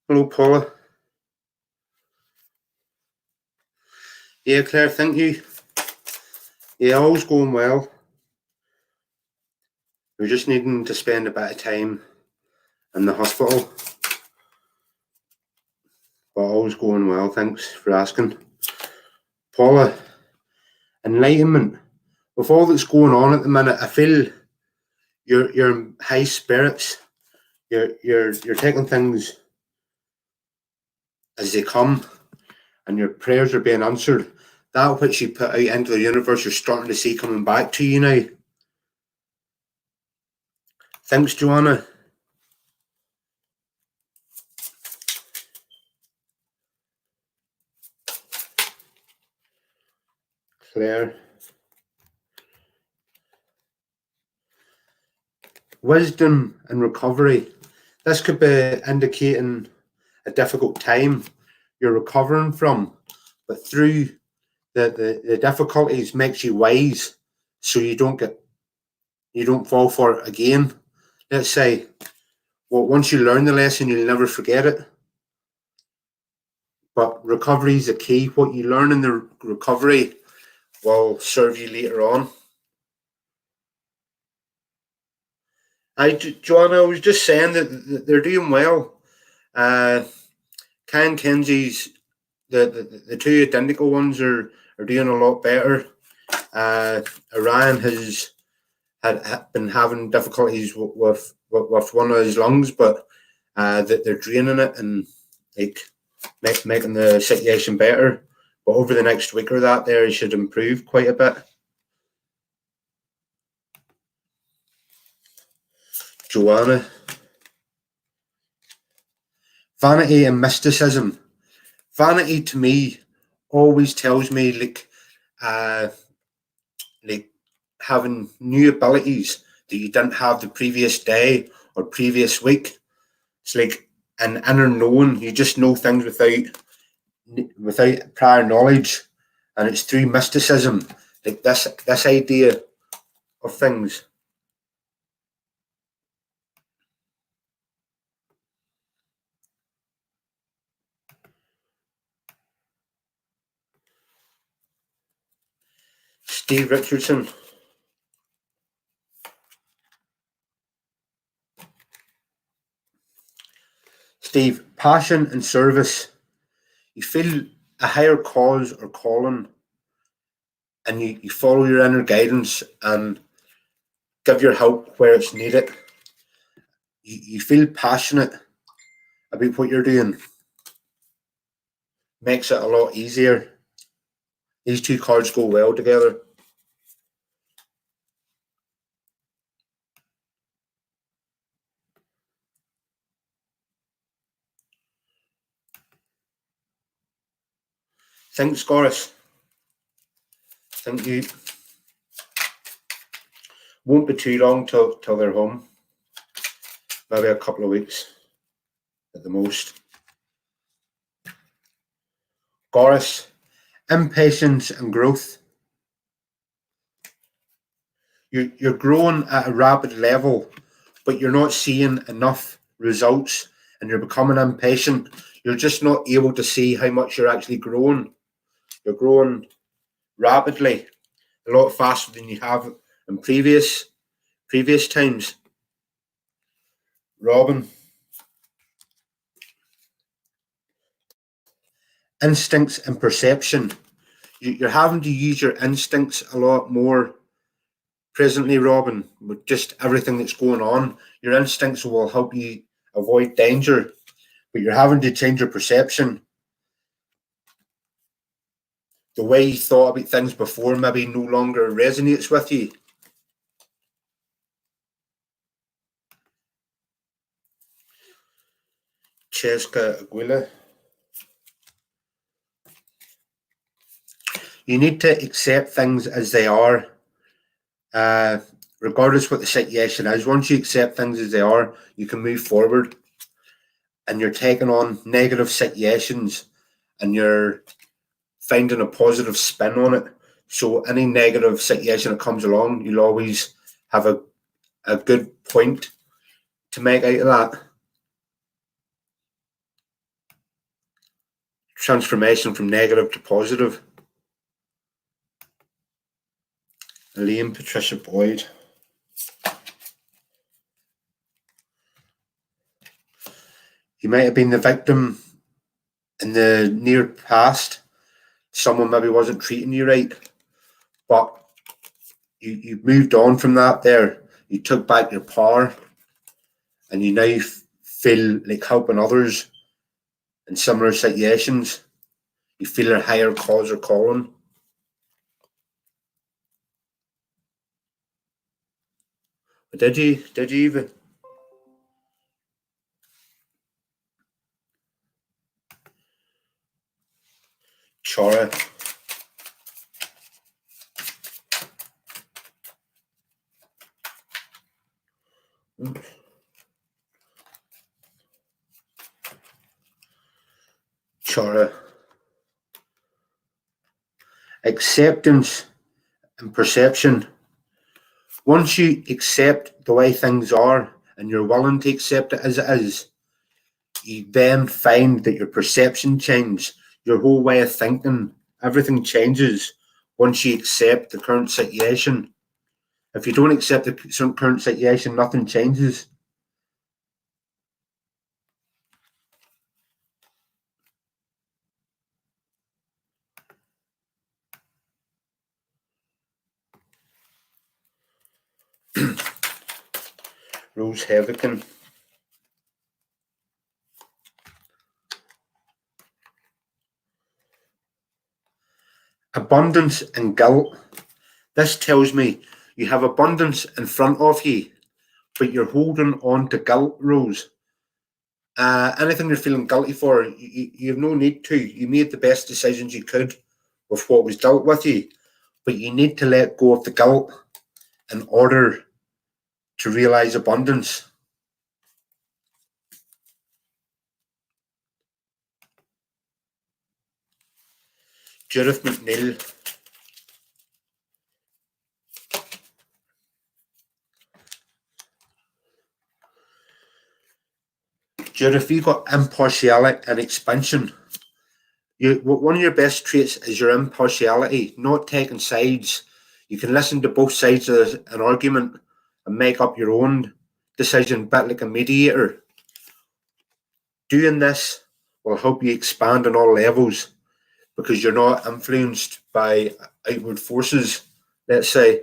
Hello, Paula. Yeah, Claire, thank you. Yeah, all's going well. We're just needing to spend a bit of time in the hospital, but all's going well. Thanks for asking. Paula, enlightenment. With all that's going on at the minute, I feel you're in high spirits. You're taking things as they come, and your prayers are being answered. That which you put out into the universe, you're starting to see coming back to you now. Thanks, Joanna. Claire. Wisdom and recovery. This could be indicating a difficult time you're recovering from, but through the difficulties makes you wise, so you don't fall for it again. Let's say, well, once you learn the lesson, you'll never forget it. But recovery is the key. What you learn in the recovery will serve you later on. Joanna, I was just saying that they're doing well. Ken Kenzie's the two identical ones are doing a lot better. Orion has had been having difficulties with one of his lungs, but that they're draining it and like making the situation better. But over the next week or that, there he should improve quite a bit. Joanna, vanity and mysticism. Vanity to me always tells me like having new abilities that you didn't have the previous day or previous week. It's like an inner knowing. You just know things without prior knowledge, and it's through mysticism, like this idea of things. Steve Richardson. Steve, passion and service. You feel a higher cause or calling, and you follow your inner guidance and give your help where it's needed. You feel passionate about what you're doing. Makes it a lot easier. These two cards go well together. Thanks, Goris. Thank you. Won't be too long till they're home. Maybe a couple of weeks at the most. Goris, impatience and growth. You're growing at a rapid level, but you're not seeing enough results and you're becoming impatient. You're just not able to see how much you're actually growing. You're growing rapidly, a lot faster than you have in previous times. Robin. Instincts and perception. You're having to use your instincts a lot more presently, Robin, with just everything that's going on. Your instincts will help you avoid danger, but you're having to change your perception. The way you thought about things before maybe no longer resonates with you. Cheska Aguila. You need to accept things as they are, regardless what the situation is. Once you accept things as they are, you can move forward. And you're taking on negative situations and you're finding a positive spin on it. So any negative situation that comes along, you'll always have a good point to make out of that. transformation from negative to positive. Elaine Patricia Boyd. You might have been the victim in the near past. Someone maybe wasn't treating you right, but you moved on from that there. You took back your power, and you now feel like helping others in similar situations. You feel a higher cause or calling. But did you even? Chora. Chora. Acceptance and perception. Once you accept the way things are and you're willing to accept it as it is, you then find that your perception changes, your whole way of thinking, everything changes once you accept the current situation. If you don't accept the current situation, nothing changes. Rose Hevican. Abundance and guilt. This tells me you have abundance in front of you, but you're holding on to guilt, Rose. Anything you're feeling guilty for, you have no need to. You made the best decisions you could with what was dealt with you, but you need to let go of the guilt in order to realize abundance. Judith McNeil. Judith, you got impartiality and expansion. One of your best traits is your impartiality, not taking sides. You can listen to both sides of an argument and make up your own decision, a bit like a mediator. Doing this will help you expand on all levels because you're not influenced by outward forces, let's say.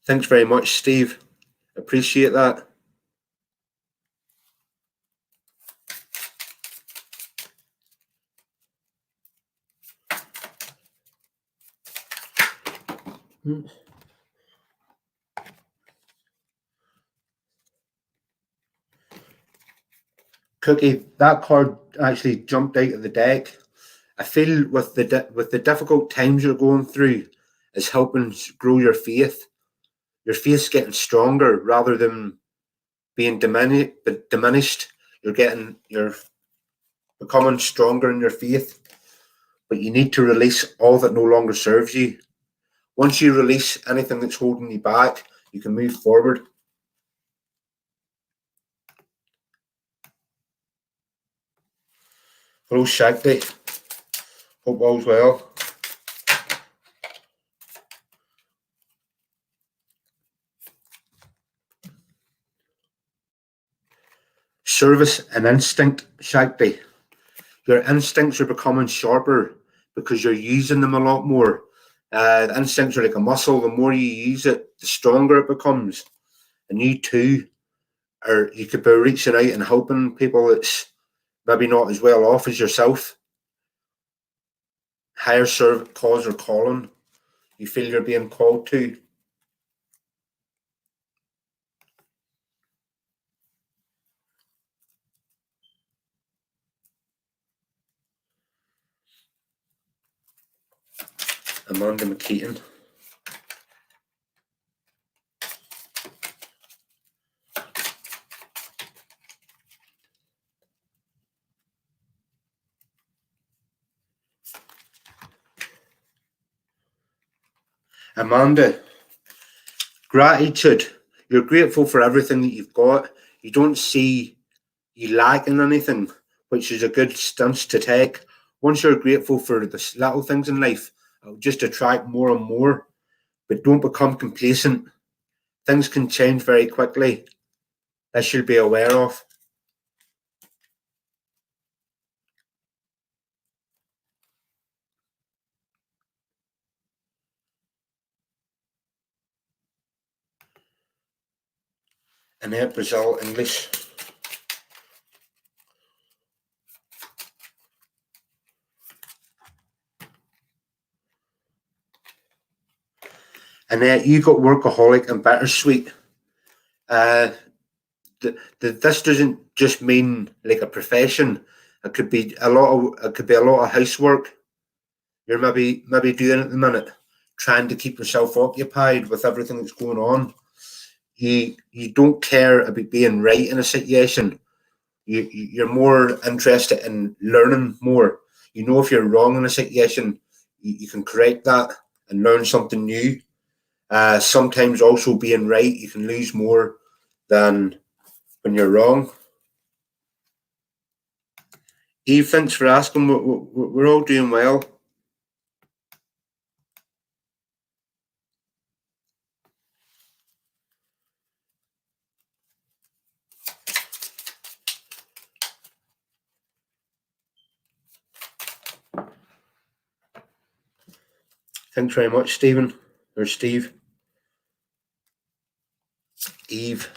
Thanks very much, Steve. Appreciate that. Cookie, that card actually jumped out of the deck. I feel with the difficult times you're going through is helping grow your faith. Your faith's getting stronger rather than being diminished. You're becoming stronger in your faith, but you need to release all that no longer serves you. Once you release anything that's holding you back, you can move forward. Hello, Shakti. Hope all's well. Service and instinct, Shakti. Your instincts are becoming sharper because you're using them a lot more. The instincts are like a muscle. The more you use it, the stronger it becomes. And you too you could be reaching out and helping people that's maybe not as well off as yourself. Higher cause or calling. You feel you're being called to. Amanda McKeaton. Amanda, gratitude. You're grateful for everything that you've got. You don't see you lack in anything, which is a good stance to take. Once you're grateful for the little things in life, it'll just attract more and more. But don't become complacent. Things can change very quickly. This you'll be aware of. Annette Brazil, English. Annette, you got workaholic and bittersweet. This doesn't just mean like a profession. It could be a lot of housework. You're maybe doing at the minute, trying to keep yourself occupied with everything that's going on. You don't care about being right in a situation. You're more interested in learning more. You know, if you're wrong in a situation, you can correct that and learn something new. Sometimes also being right, you can lose more than when you're wrong. Eve, thanks for asking. We're all doing well. Thanks very much, Stephen, or Steve. Eve.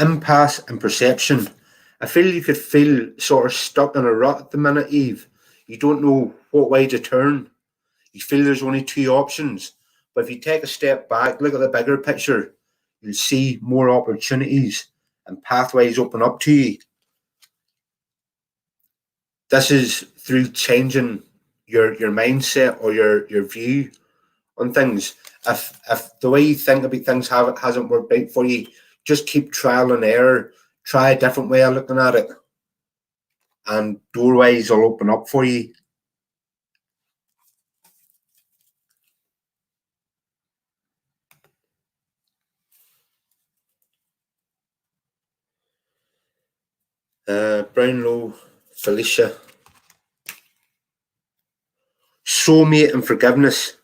Impasse and perception. I feel you could feel sort of stuck in a rut at the minute, Eve. You don't know what way to turn. You feel there's only two options. But if you take a step back, look at the bigger picture, you'll see more opportunities and pathways open up to you. This is through changing your mindset or your view on things. If the way you think about things hasn't worked out for you, just keep trial and error. Try a different way of looking at it, and doorways will open up for you. Brownlow, Felicia. Soulmate and forgiveness.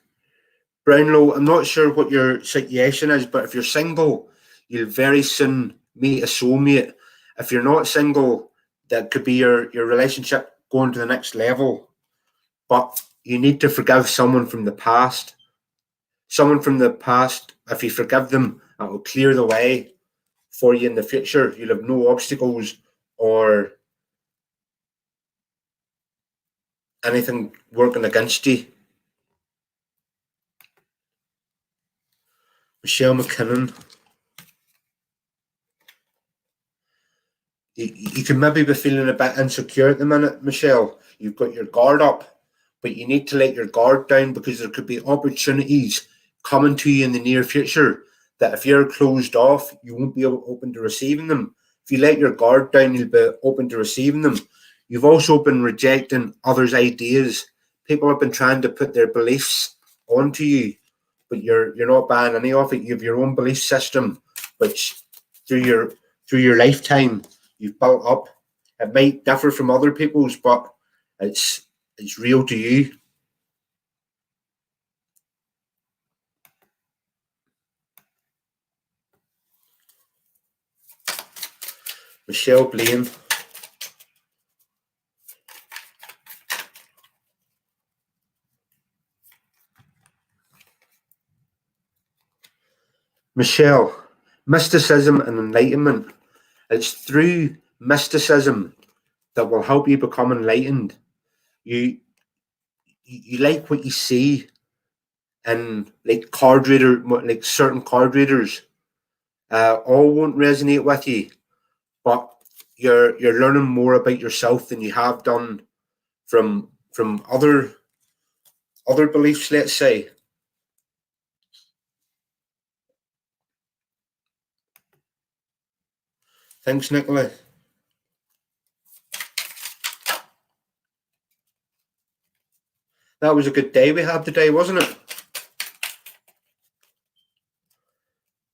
Brownlow, I'm not sure what your situation is, but if you're single, you'll very soon meet a soulmate. If you're not single, that could be your relationship going to the next level. But you need to forgive someone from the past. Someone from the past, if you forgive them, it will clear the way for you in the future. You'll have no obstacles or anything working against you. Michelle McKinnon. You can maybe be feeling a bit insecure at the minute, Michelle. You've got your guard up, but you need to let your guard down because there could be opportunities coming to you in the near future that if you're closed off, you won't be open to receiving them. If you let your guard down, you'll be open to receiving them. You've also been rejecting others' ideas. People have been trying to put their beliefs onto you, but you're not buying any of it. You have your own belief system, which through your lifetime you've built up. It might differ from other people's, but it's real to you. Michelle Blaine. Michelle, mysticism and enlightenment. It's through mysticism that will help you become enlightened. You like what you see in like card reader, like certain card readers. All won't resonate with you, but you're learning more about yourself than you have done from other beliefs, let's say. Thanks, Nicola. That was a good day we had today, wasn't it?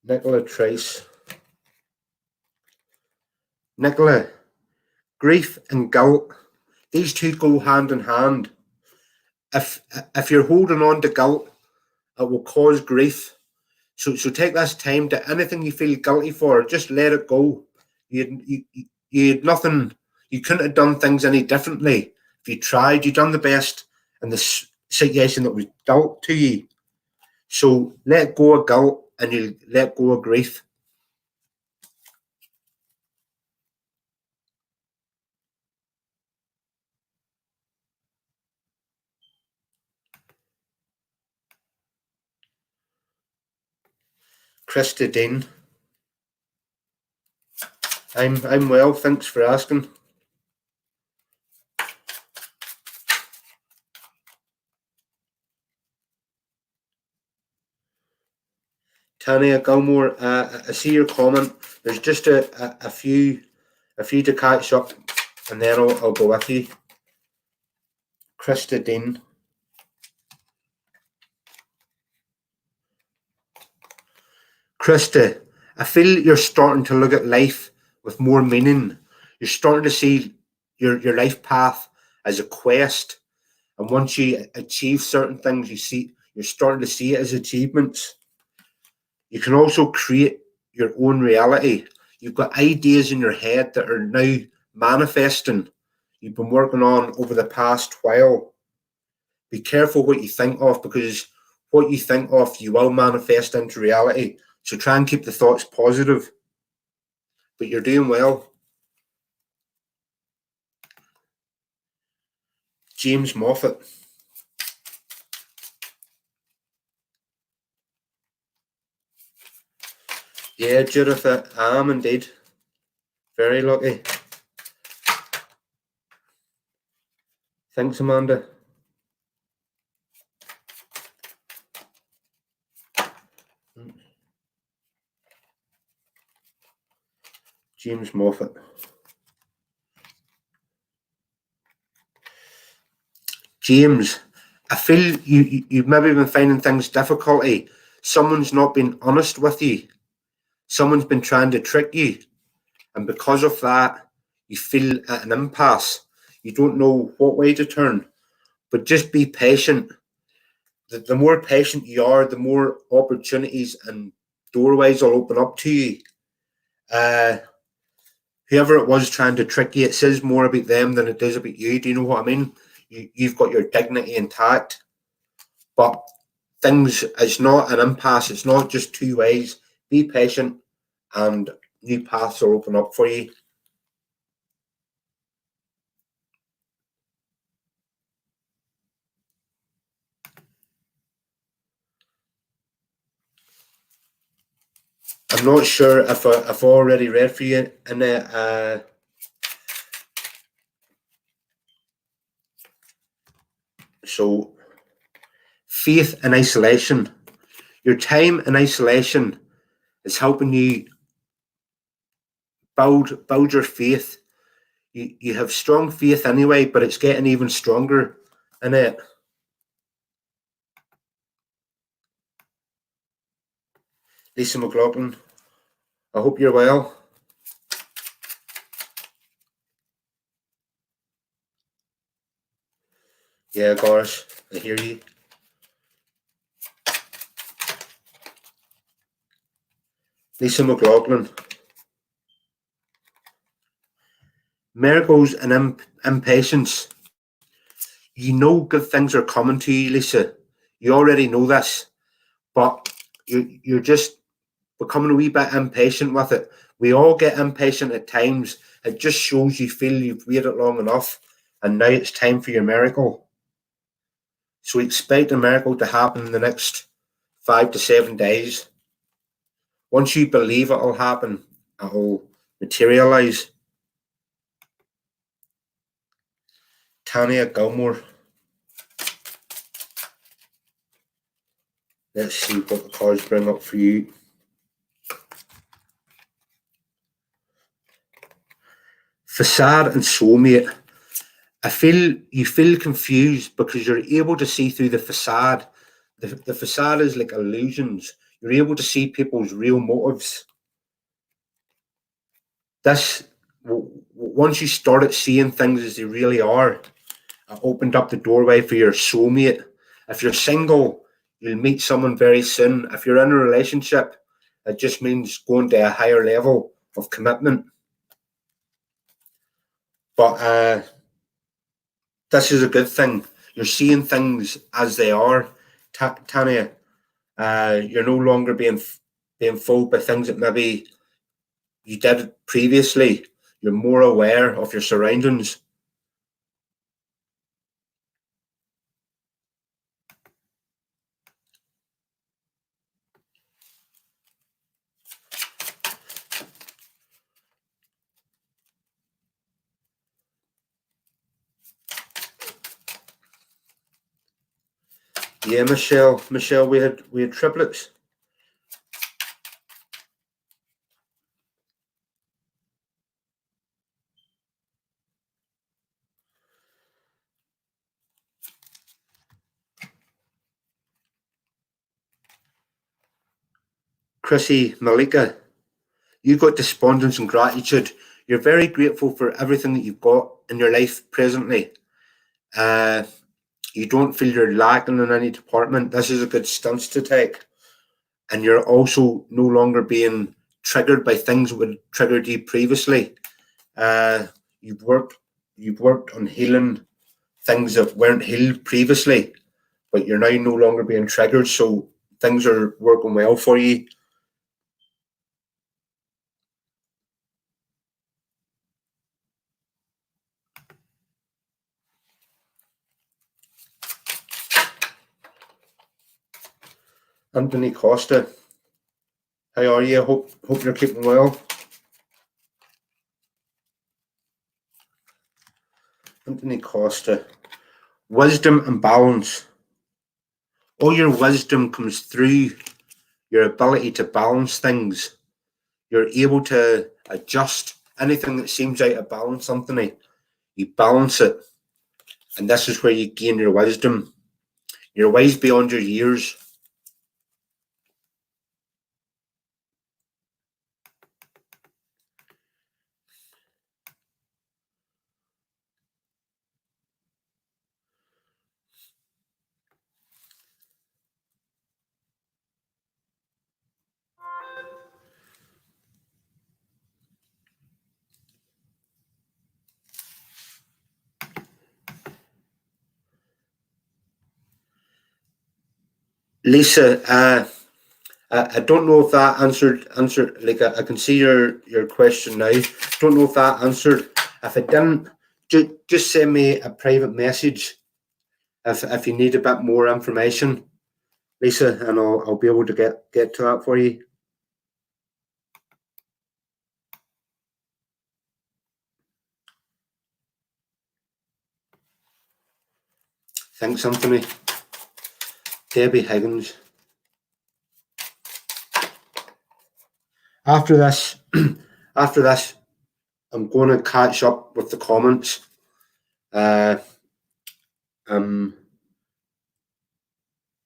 Nicola Trace. Nicola, grief and guilt, these two go hand in hand. If you're holding on to guilt, it will cause grief. So take this time to anything you feel guilty for, just let it go. You had nothing. You couldn't have done things any differently. If you tried, you done the best in the situation that was dealt to you. So let go of guilt and you let go of grief. Krista Dean. I'm well, thanks for asking. Tanya Gilmore, I see your comment. There's just a few to catch up, and then I'll go with you. Krista Dean. Krista, I feel you're starting to look at life with more meaning. You're starting to see your life path as a quest, and once you achieve certain things, you're starting to see it as achievements. You can also create your own reality. You've got ideas in your head that are now manifesting. You've been working on over the past while. Be careful what you think of, because what you think of, you will manifest into reality. So try and keep the thoughts positive. But you're doing well. James Moffat. Yeah, Judith, I am indeed. Very lucky. Thanks, Amanda. James Moffat. James, I feel you've maybe been finding things difficulty. Someone's not been honest with you. Someone's been trying to trick you. And because of that, you feel at an impasse. You don't know what way to turn. But just be patient. The more patient you are, the more opportunities and doorways will open up to you. Whoever it was trying to trick you, it says more about them than it does about you. Do you know what I mean? You've got your dignity intact. But it's not an impasse. It's not just two ways. Be patient and new paths will open up for you. I'm not sure if I've already read for you in it. So, faith in isolation. Your time in isolation is helping you build your faith. You have strong faith anyway, but it's getting even stronger in it. Lisa McLaughlin, I hope you're well. Yeah, Goris, I hear you. Lisa McLaughlin. Miracles and impatience. You know good things are coming to you, Lisa. You already know this, but you're just becoming a wee bit impatient with it. We all get impatient at times. It just shows you feel you've waited long enough, and now it's time for your miracle. So expect a miracle to happen in the next 5 to 7 days. Once you believe it will happen, it will materialize. Tanya Gilmore. Let's see what the cards bring up for you. Facade and soulmate. I feel you feel confused because you're able to see through the facade. The facade is like illusions. You're able to see people's real motives. This once you started seeing things as they really are, it opened up the doorway for your soulmate. If you're single, you'll meet someone very soon. If you're in a relationship, it just means going to a higher level of commitment. But this is a good thing. You're seeing things as they are, Tanya. You're no longer being fooled by things that maybe you did previously. You're more aware of your surroundings. Yeah, Michelle, we had triplets. Chrissy, Malika, you got despondence and gratitude. You're very grateful for everything that you've got in your life presently. Uh, you don't feel you're lacking in any department. This is a good stance to take. And you're also no longer being triggered by things that would triggered you previously. Uh, you've worked on healing things that weren't healed previously, but you're now no longer being triggered, so things are working well for you. Anthony Costa, how are you? Hope you're keeping well. Anthony Costa, wisdom and balance. All your wisdom comes through your ability to balance things. You're able to adjust anything that seems out of balance, Anthony. You balance it. And this is where you gain your wisdom. You're wise beyond your years. Lisa, I don't know if that answered. Like I can see your question now. Don't know if that answered. If it didn't, just send me a private message if you need a bit more information, Lisa, and I'll be able to get to that for you. Thanks, Anthony. Debbie Higgins. After this, after this, I'm going to catch up with the comments. I'm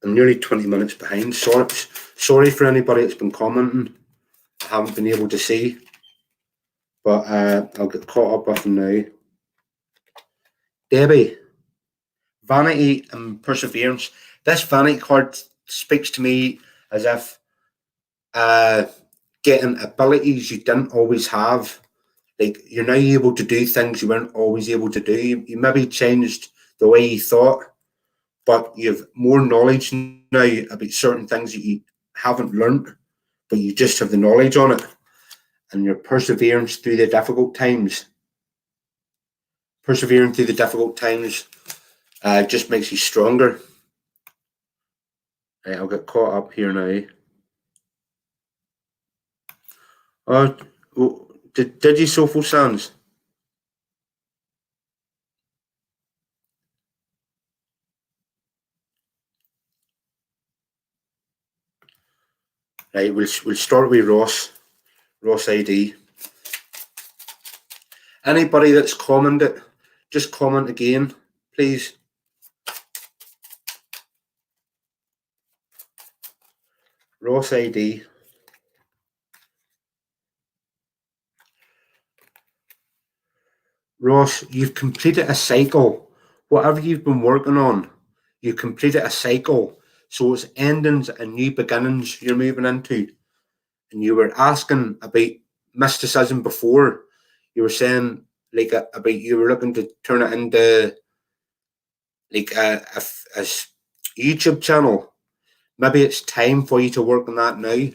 nearly 20 minutes behind. Sorry for anybody that's been commenting. I haven't been able to see, but I'll get caught up with them now. Debbie, vanity and perseverance. This vanity card speaks to me as if getting abilities you didn't always have. Like you're now able to do things you weren't always able to do. You maybe changed the way you thought, but you've more knowledge now about certain things that you haven't learned, but you just have the knowledge on it. And your perseverance through the difficult times. Persevering through the difficult times just makes you stronger. Right, I'll get caught up here now. Did you Soulful Sands? Right, we'll start with Ross ID. Anybody that's commented, just comment again, please. Ross ID. Ross, you've completed a cycle. Whatever you've been working on, you've completed a cycle. So it's endings and new beginnings you're moving into. And you were asking about mysticism before. You were saying like about you were looking to turn it into like a YouTube channel. Maybe it's time for you to work on that now.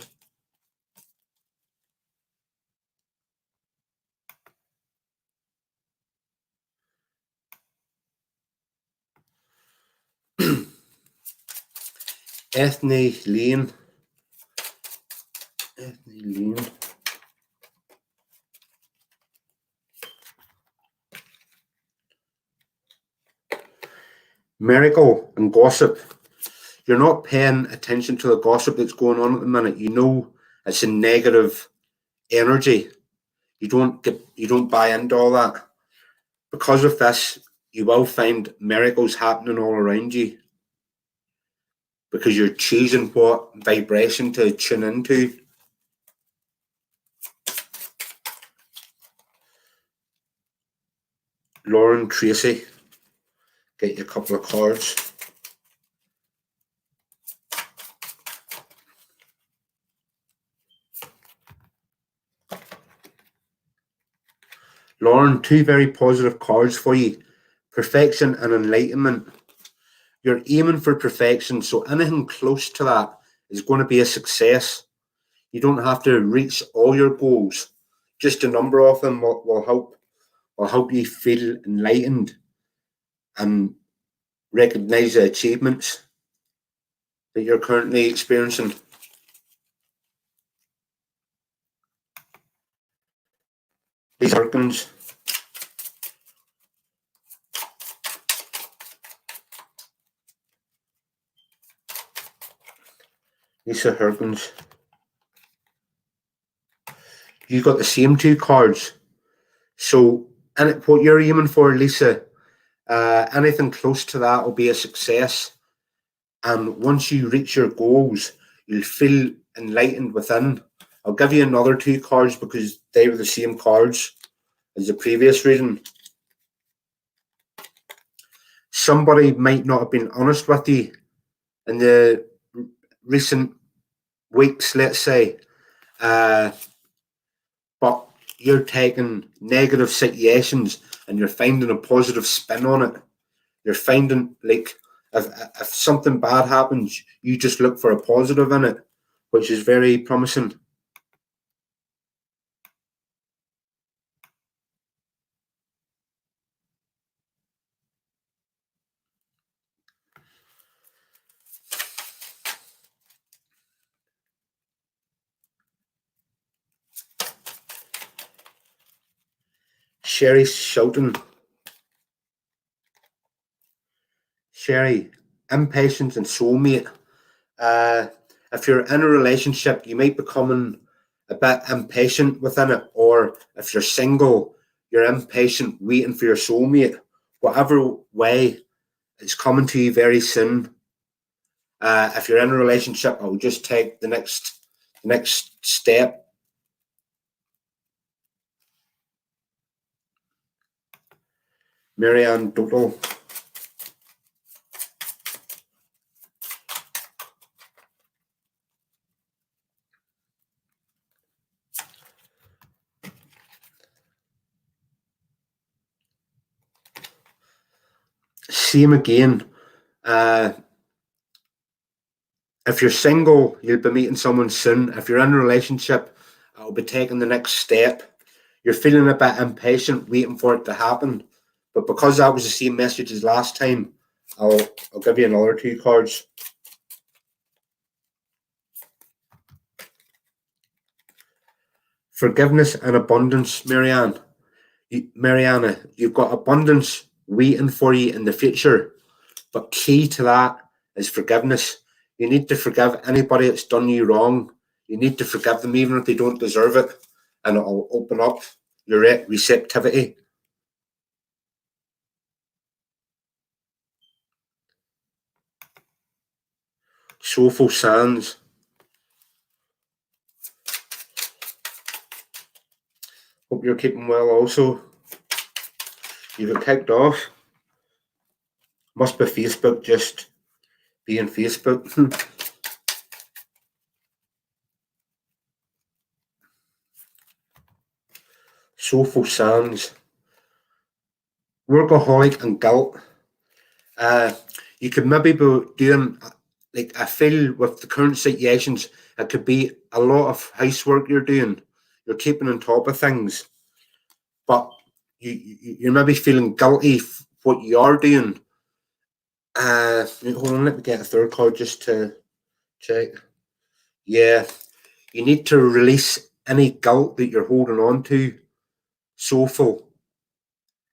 Ethne Lane. Miracle and gossip. You're not paying attention to the gossip that's going on at the minute. You know it's a negative energy. You don't buy into all that. Because of this, you will find miracles happening all around you. Because you're choosing what vibration to tune into. Lauren Tracy. Get you a couple of cards. Lauren, two very positive cards for you. Perfection and enlightenment. You're aiming for perfection, so anything close to that is going to be a success. You don't have to reach all your goals. Just a number of them will help you feel enlightened and recognize the achievements that you're currently experiencing. Lisa Herkins. Lisa Herkins. You got the same two cards. So, and what you're aiming for, Lisa, anything close to that will be a success. And once you reach your goals, you'll feel enlightened within. I'll give you another two cards because they were the same cards as the previous reading. Somebody might not have been honest with you in the recent weeks, let's say, but you're taking negative situations and you're finding a positive spin on it. You're finding, like, if something bad happens, you just look for a positive in it, which is very promising. Sherry Shelton. Sherry, impatience and soulmate. If you're in a relationship, you might becoming a bit impatient within it, or if you're single, you're impatient waiting for your soulmate. Whatever way, it's coming to you very soon. If you're in a relationship, I'll just take the next step. Marianne Dotle. Same again. If you're single, you'll be meeting someone soon. If you're in a relationship, I'll be taking the next step. You're feeling a bit impatient, waiting for it to happen. But because that was the same message as last time, I'll give you another two cards. Forgiveness and abundance, Marianne. Mariana, you've got abundance waiting for you in the future. But key to that is forgiveness. You need to forgive anybody that's done you wrong. You need to forgive them even if they don't deserve it. And it'll open up your receptivity. Soulful Sands. Hope you're keeping well also. You got kicked off. Must be Facebook just being Facebook. Soulful Sands. Workaholic and guilt. Uh, you could maybe be doing, like, I feel with the current situations, it could be a lot of housework you're doing. You're keeping on top of things, but you're maybe feeling guilty for what you are doing. Hold on, let me get a third card just to check. Yeah, you need to release any guilt that you're holding on to. Soulful.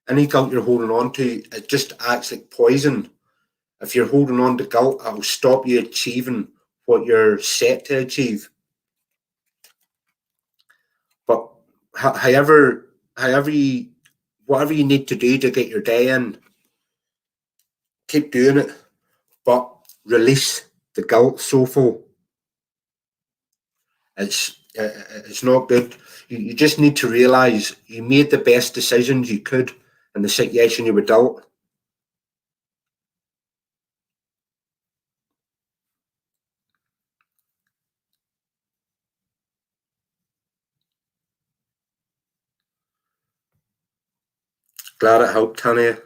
Any guilt you're holding on to, it just acts like poison. If you're holding on to guilt, it'll stop you achieving what you're set to achieve. But however you, whatever you need to do to get your day in, keep doing it. But release the guilt, Soulful. It's not good. You just need to realize you made the best decisions you could in the situation you were dealt. Glad it helped, Tanya.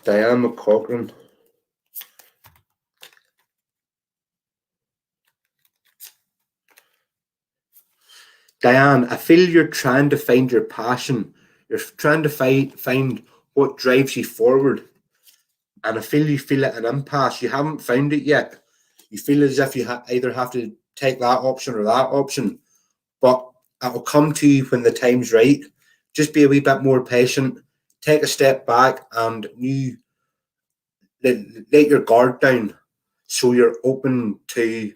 Diane McCaughrean. Diane, I feel you're trying to find your passion. You're trying to find what drives you forward. And I feel you feel at an impasse. You haven't found it yet. You feel as if you either have to take that option or that option. But it'll come to you when the time's right. Just be a wee bit more patient. Take a step back and let your guard down so you're open to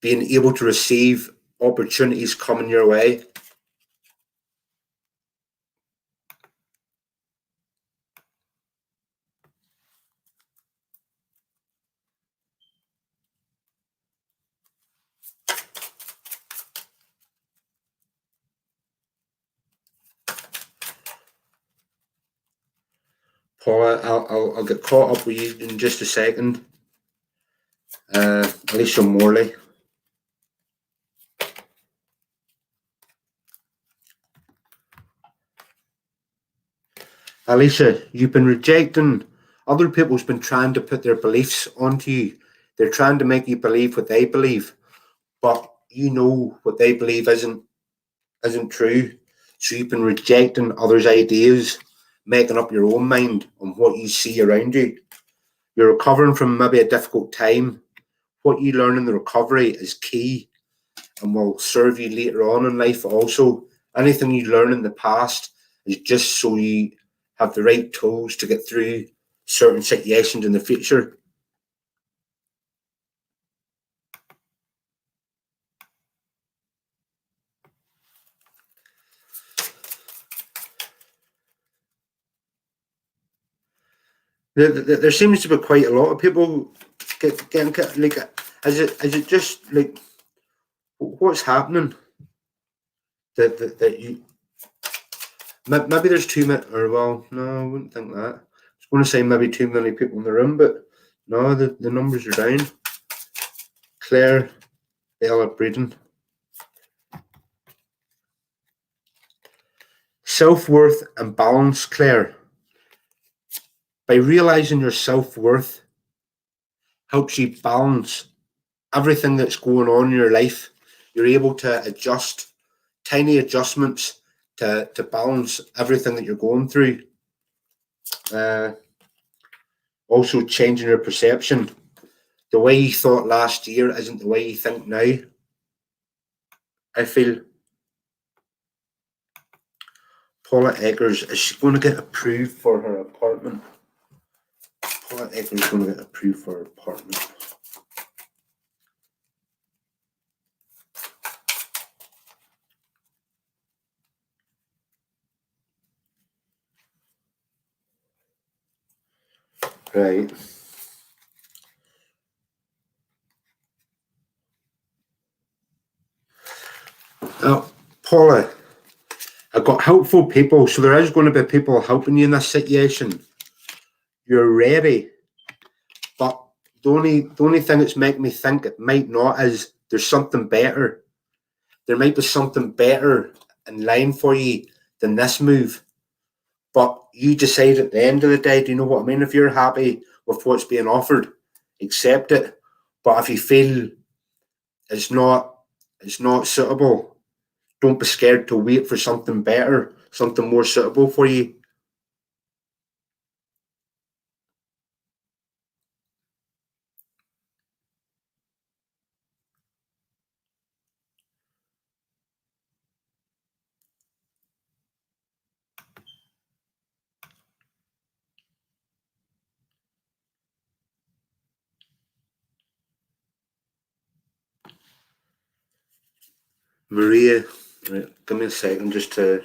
being able to receive opportunities coming your way. Paula, I'll get caught up with you in just a second. Alicia Morley. Alicia, you've been rejecting. Other people's been trying to put their beliefs onto you. They're trying to make you believe what they believe, but you know what they believe isn't true. So you've been rejecting others' ideas, making up your own mind on what you see around you. You're recovering from maybe a difficult time. What you learn in the recovery is key and will serve you later on in life also. Anything you learn in the past is just so you have the right tools to get through certain situations in the future. There seems to be quite a lot of people getting like. Is it just like what's happening that you maybe there's too many, or well, no, I wouldn't think that. I was going to say maybe too many people in the room, but no, the numbers are down. Claire, Ella Breeden. Self-worth and balance, Claire. By realizing your self-worth helps you balance everything that's going on in your life. You're able to adjust tiny adjustments to balance everything that you're going through. Also changing your perception. The way you thought last year isn't the way you think now. I feel Paula Eggers, is she going to get approved for her apartment? Paula Eggers is going to get approved for her apartment. Right. Paula, I've got helpful people, so there is going to be people helping you in this situation. You're ready, but the only thing that's making me think it might not is there's something better. There might be something better in line for you than this move. But you decide at the end of the day, do you know what I mean? If you're happy with what's being offered, accept it. But if you feel it's not suitable, don't be scared to wait for something better, something more suitable for you. Maria, right, give me a second just to.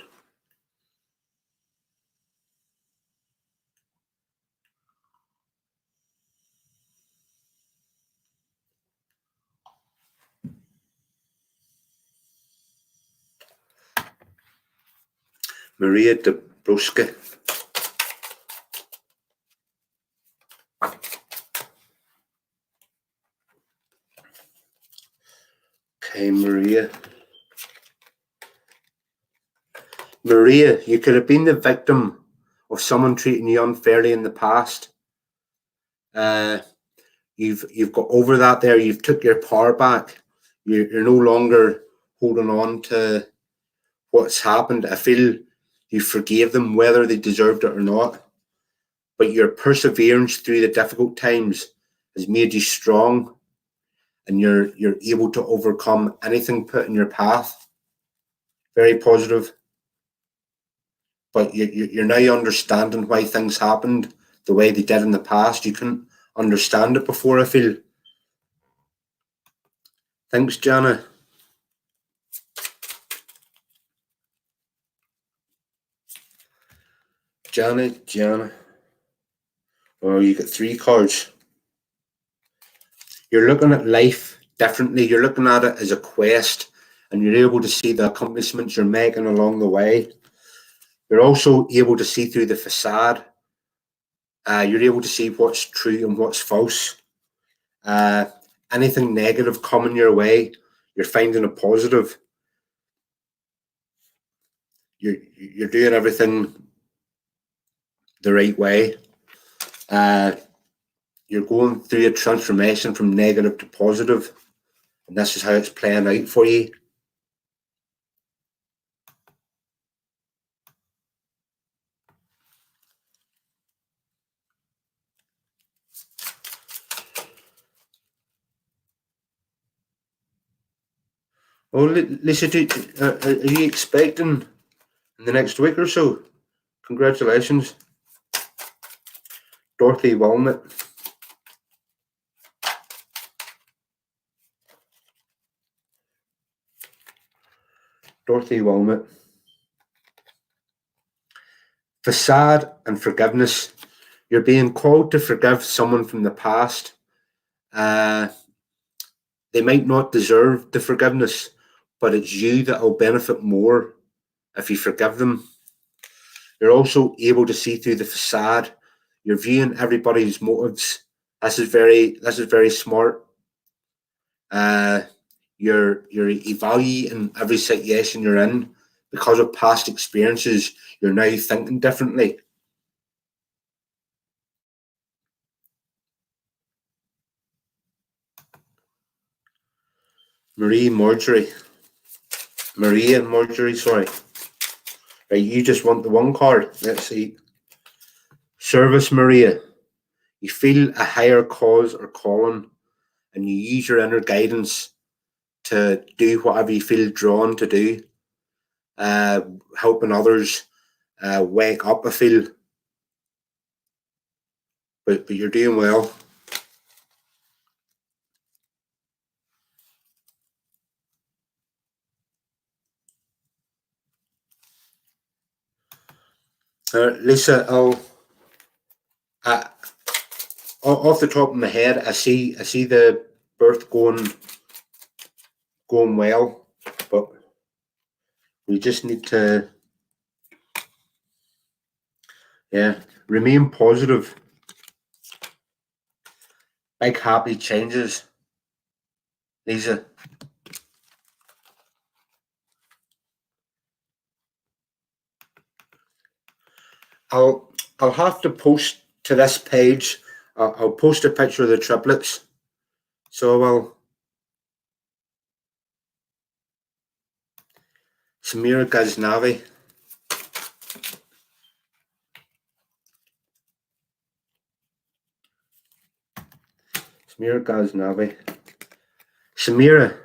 Maria Dabrowski. Okay, Maria. Maria, you could have been the victim of someone treating you unfairly in the past. You've got over that there. You've took your power back. You're no longer holding on to what's happened. I feel you forgave them whether they deserved it or not. But your perseverance through the difficult times has made you strong, and you're able to overcome anything put in your path. Very positive. But you're now understanding why things happened the way they did in the past. You couldn't understand it before, I feel. Thanks, Jana. Jana. Oh, you get 3 cards. You're looking at life differently. You're looking at it as a quest, and you're able to see the accomplishments you're making along the way. You're also able to see through the facade. You're able to see what's true and what's false. Anything negative coming your way, you're finding a positive. You're doing everything the right way. You're going through a transformation from negative to positive, and this is how it's playing out for you. Oh, Lisa, are you expecting in the next week or so? Congratulations. Dorothy Wilmot. Dorothy Wilmot. Facade and forgiveness. You're being called to forgive someone from the past. They might not deserve the forgiveness, but it's you that will benefit more if you forgive them. You're also able to see through the facade. You're viewing everybody's motives. This is very smart. You're evaluating every situation you're in because of past experiences. You're now thinking differently. Maria and Marjorie, sorry. Right, you just want the one card. Let's see. Service, Maria. You feel a higher cause or calling, and you use your inner guidance to do whatever you feel drawn to do. Helping others wake up, I feel. But you're doing well. Lisa, off the top of my head, I see the birth going well, but We just need to, remain positive. Big happy changes, Lisa. I'll have to post to this page. I'll post a picture of the triplets. So I'll. Samira Ghaznavi. Samira Ghaznavi. Samira,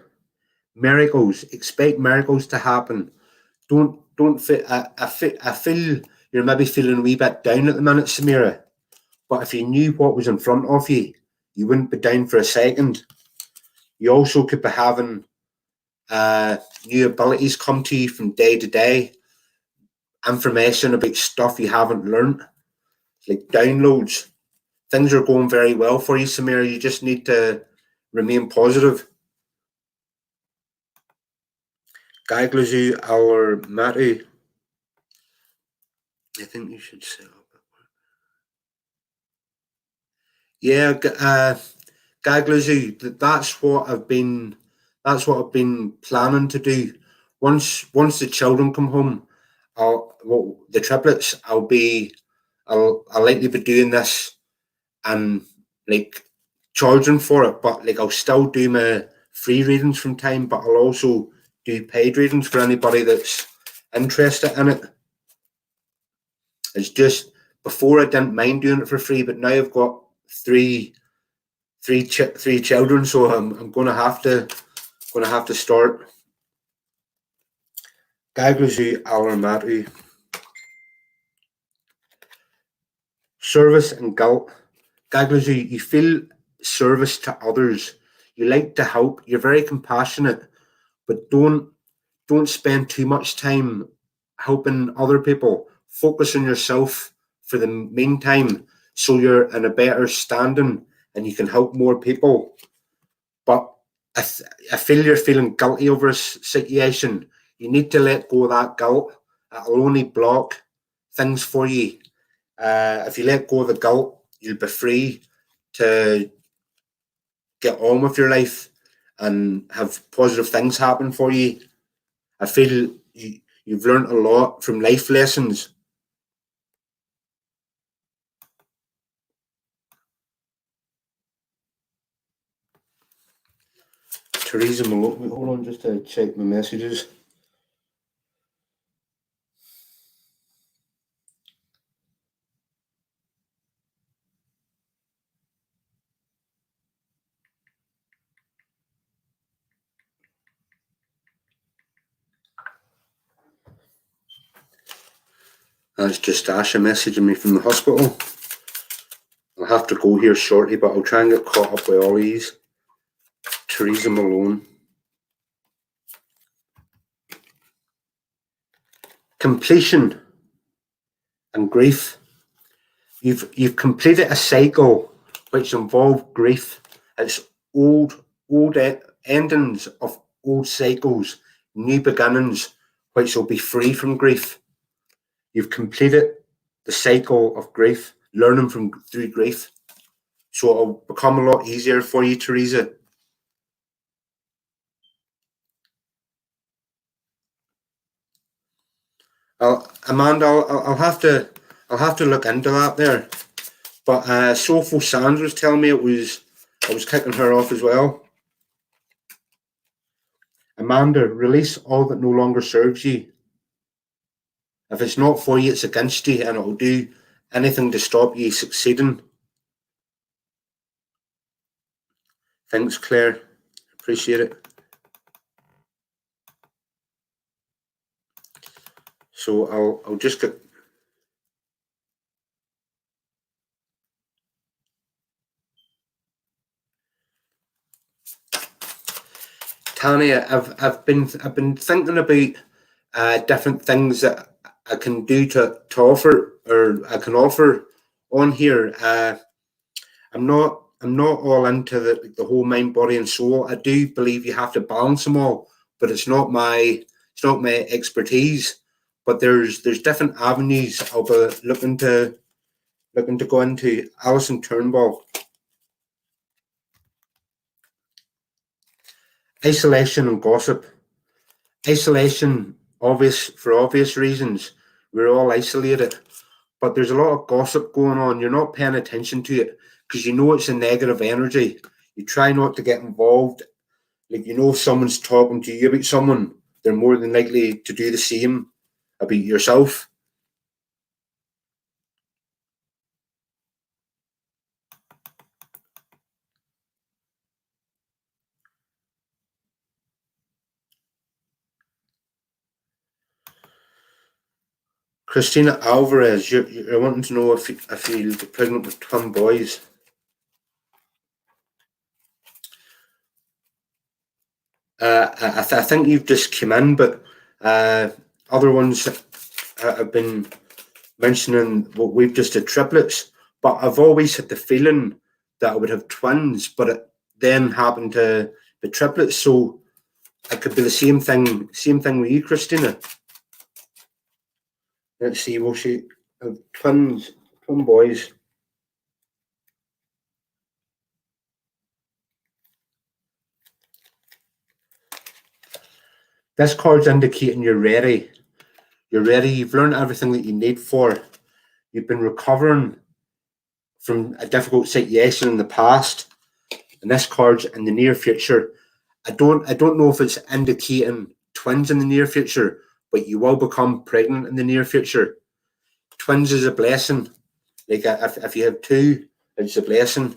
miracles. Expect miracles to happen. Don't feel. I feel you're maybe feeling a wee bit down at the minute, Samira. But if you knew what was in front of you, you wouldn't be down for a second. You also could be having new abilities come to you from day to day. Information about stuff you haven't learned, like downloads. Things are going very well for you, Samira. You just need to remain positive. Gaiglazu our Matu. I think you should set up. Yeah, Gaiglazu. That's what I've been. That's what I've been planning to do. Once the children come home, the triplets. I'll likely be doing this and like charging for it, but like I'll still do my free readings from time, but I'll also do paid readings for anybody that's interested in it. It's just before I didn't mind doing it for free, but now I've got three children, so I'm gonna have to start. Gaiglazu Alarmatu. Service and guilt. Gaiglazu, you feel service to others. You like to help. You're very compassionate, but don't spend too much time helping other people. Focus on yourself for the meantime, so you're in a better standing and you can help more people. But I feel you're feeling guilty over a situation. You need to let go of that guilt. It'll only block things for you. If you let go of the guilt, you'll be free to get on with your life and have positive things happen for you. I feel you've learned a lot from life lessons. Teresa Malone, hold on just to check my messages. That's just Asha messaging me from the hospital. I'll have to go here shortly, but I'll try and get caught up with all these. Teresa Malone. Completion and grief. You've completed a cycle which involved grief. It's old endings of old cycles, new beginnings, which will be free from grief. You've completed the cycle of grief, learning through grief. So it'll become a lot easier for you, Teresa. Amanda, I'll have to look into that there. But Sofo Sands was telling me I was kicking her off as well. Amanda, release all that no longer serves you. If it's not for you, it's against you, and it'll do anything to stop you succeeding. Thanks, Claire. Appreciate it. So I'll just get. Tanya, I've been thinking about different things that I can do to offer, or I can offer on here. I'm not all into the whole mind, body, and soul. I do believe you have to balance them all, but it's not my it's not my expertise, but there's different avenues I'll be looking to go into. Alison Turnbull. Isolation and gossip. Isolation, for obvious reasons. We're all isolated, but there's a lot of gossip going on. You're not paying attention to it because you know it's a negative energy. You try not to get involved. Like, you know, if someone's talking to you about someone, they're more than likely to do the same about yourself. Christina Alvarez, you're wanting to know if you'll get pregnant with twin boys. I think you've just come in, but other ones have been mentioning what we've just had triplets. But I've always had the feeling that I would have twins, but it then happened to be triplets. So it could be the same thing with you, Christina. Let's see, will she have twin boys? This card's indicating you're ready. You're ready. You've learned everything that you need for. You've been recovering from a difficult situation in the past, and this card's in the near future. I don't know if it's indicating twins in the near future, but you will become pregnant in the near future. Twins is a blessing. Like, if you have two, it's a blessing.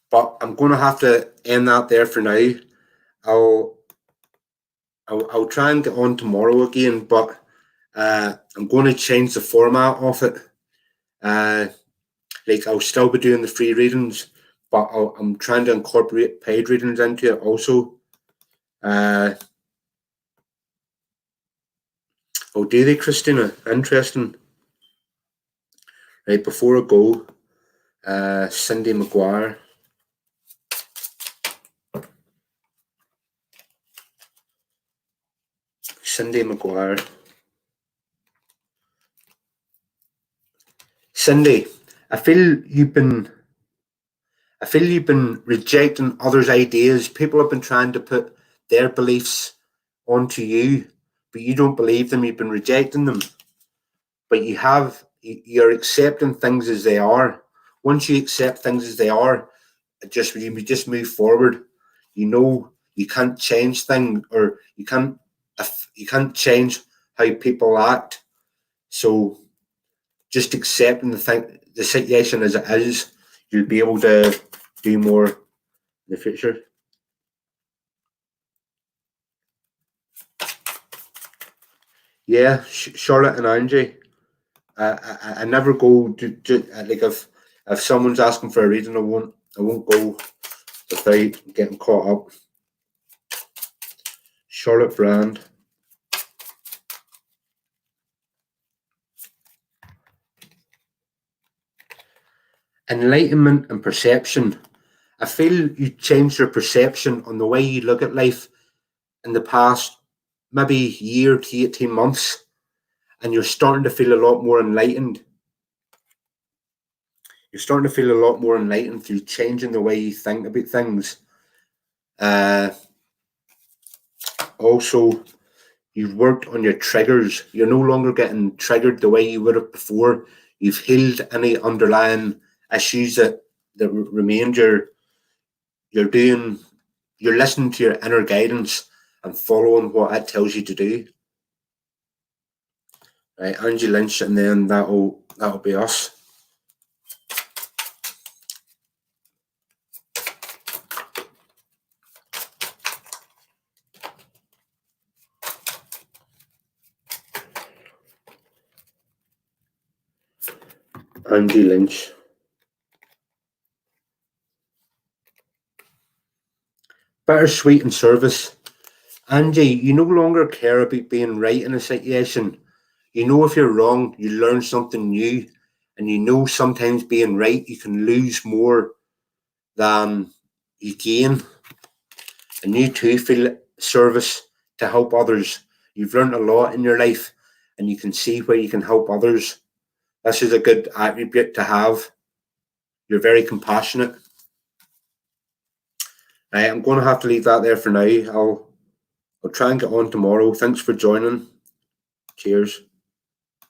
But I'm going to have to end that there for now. I'll try and get on tomorrow again, but I'm going to change the format of it. Like, I'll still be doing the free readings, but I'm trying to incorporate paid readings into it also. Oh, do they, Christina? Interesting. Right, before I go, Cindy McGuire. Cindy McGuire. Cindy, I feel you've been rejecting others' ideas. People have been trying to put their beliefs onto you, but you don't believe them. You've been rejecting them. But you're accepting things as they are. Once you accept things as they are, you just move forward. You know you can't change things, or you can't change how people act. So just accepting the situation as it is, you'll be able to do more in the future. Yeah, Charlotte and Angie. I never go to like, if someone's asking for a reading, I won't go without getting caught up. Charlotte Brand. Enlightenment and perception. I feel you changed your perception on the way you look at life in the past maybe year to 18 months, and you're starting to feel a lot more enlightened. You're starting to feel a lot more enlightened through changing the way you think about things. Also, you've worked on your triggers. You're no longer getting triggered the way you would have before. You've healed any underlying issues that remained. You're listening to your inner guidance and following what it tells you to do. Right, Angie Lynch, and then that'll be us. Angie Lynch. Bittersweet in service. Angie, you no longer care about being right in a situation. You know if you're wrong, you learn something new, and you know sometimes being right, you can lose more than you gain. and you too feel service to help others. You've learned a lot in your life, and you can see where you can help others. This is a good attribute to have. You're very compassionate. Right, I'm going to have to leave that there for now. I'll try and get on tomorrow. Thanks for joining. Cheers.